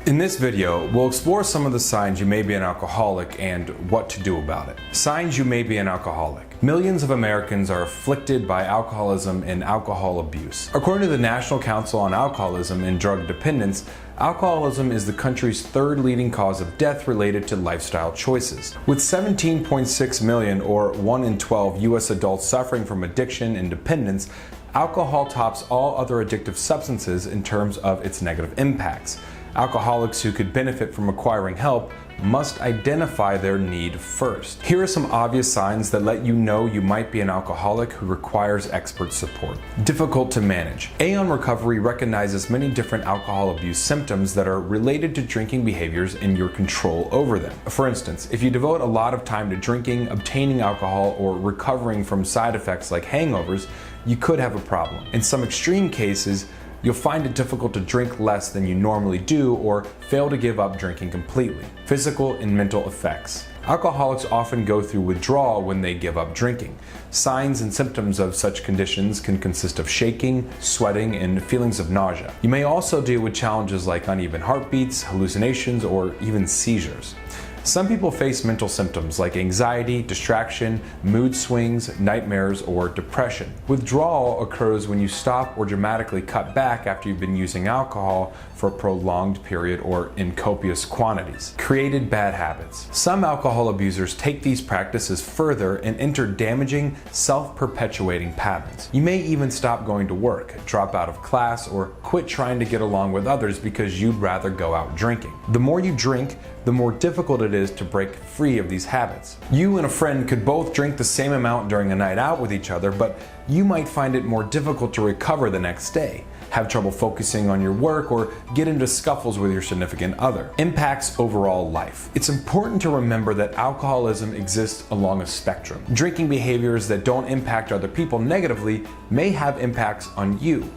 In this video, we'll explore some of the signs you may be an alcoholic and what to do about it. Signs you may be an alcoholic. Millions of Americans are afflicted by alcoholism and alcohol abuse. According to the National Council on Alcoholism and Drug Dependence, alcoholism is the country's third leading cause of death related to lifestyle choices. With 17.6 million, or 1 in 12 U.S. adults suffering from addiction and dependence, alcohol tops all other addictive substances in terms of its negative impacts. Alcoholics who could benefit from acquiring help must identify their need first. Here are some obvious signs that let you know you might be an alcoholic who requires expert support. Difficult to manage. Aon Recovery recognizes many different alcohol abuse symptoms that are related to drinking behaviors and your control over them. For instance, if you devote a lot of time to drinking, obtaining alcohol, or recovering from side effects like hangovers, you could have a problem. In some extreme cases, you'll find it difficult to drink less than you normally do or fail to give up drinking completely. Physical and mental effects. Alcoholics often go through withdrawal when they give up drinking. Signs and symptoms of such conditions can consist of shaking, sweating, and feelings of nausea. You may also deal with challenges like uneven heartbeats, hallucinations, or even seizures. Some people face mental symptoms like anxiety, distraction, mood swings, nightmares, or depression. Withdrawal occurs when you stop or dramatically cut back after you've been using alcohol for a prolonged period or in copious quantities. Created bad habits. Some alcohol abusers take these practices further and enter damaging, self-perpetuating patterns. You may even stop going to work, drop out of class, or quit trying to get along with others because you'd rather go out drinking. The more you drink, the more difficult it is to break free of these habits. You and a friend could both drink the same amount during a night out with each other, but you might find it more difficult to recover the next day, have trouble focusing on your work, or get into scuffles with your significant other. Impacts overall life. It's important to remember that alcoholism exists along a spectrum. Drinking behaviors that don't impact other people negatively may have impacts on you.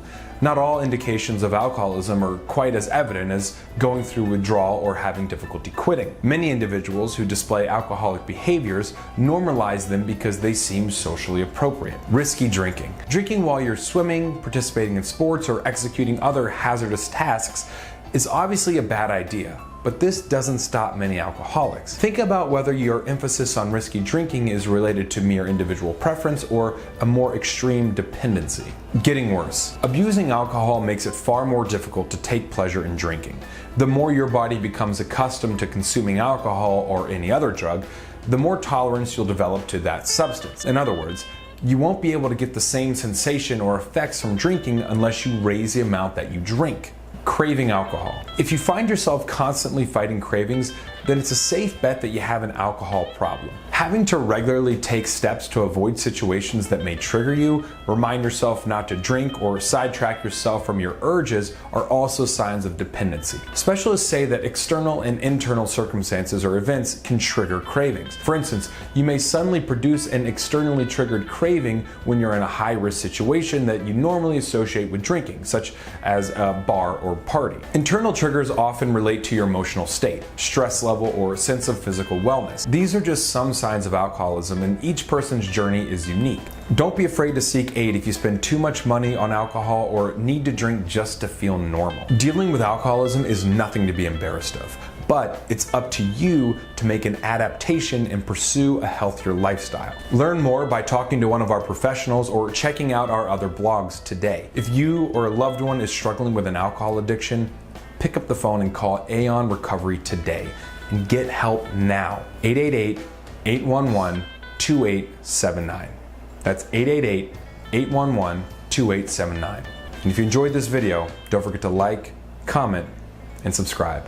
Not all indications of alcoholism are quite as evident as going through withdrawal or having difficulty quitting. Many individuals who display alcoholic behaviors normalize them because they seem socially appropriate. Risky drinking. Drinking while you're swimming, participating in sports, or executing other hazardous tasks is obviously a bad idea. But this doesn't stop many alcoholics. Think about whether your emphasis on risky drinking is related to mere individual preference or a more extreme dependency. Getting worse. Abusing alcohol makes it far more difficult to take pleasure in drinking. The more your body becomes accustomed to consuming alcohol or any other drug, the more tolerance you'll develop to that substance. In other words, you won't be able to get the same sensation or effects from drinking unless you raise the amount that you drink. Craving alcohol. If you find yourself constantly fighting cravings, then it's a safe bet that you have an alcohol problem. Having to regularly take steps to avoid situations that may trigger you, remind yourself not to drink, or sidetrack yourself from your urges are also signs of dependency. Specialists say that external and internal circumstances or events can trigger cravings. For instance, you may suddenly produce an externally triggered craving when you're in a high-risk situation that you normally associate with drinking, such as a bar or party. Internal triggers often relate to your emotional state, stress level, or sense of physical wellness. These are just some signs of alcoholism, and each person's journey is unique. Don't be afraid to seek aid if you spend too much money on alcohol or need to drink just to feel normal. Dealing with alcoholism is nothing to be embarrassed of, but it's up to you to make an adaptation and pursue a healthier lifestyle. Learn more by talking to one of our professionals or checking out our other blogs today. If you or a loved one is struggling with an alcohol addiction, pick up the phone and call Aon Recovery today and get help now. 888-811-2879. That's 888-811-2879. And if you enjoyed this video, don't forget to like, comment, and subscribe.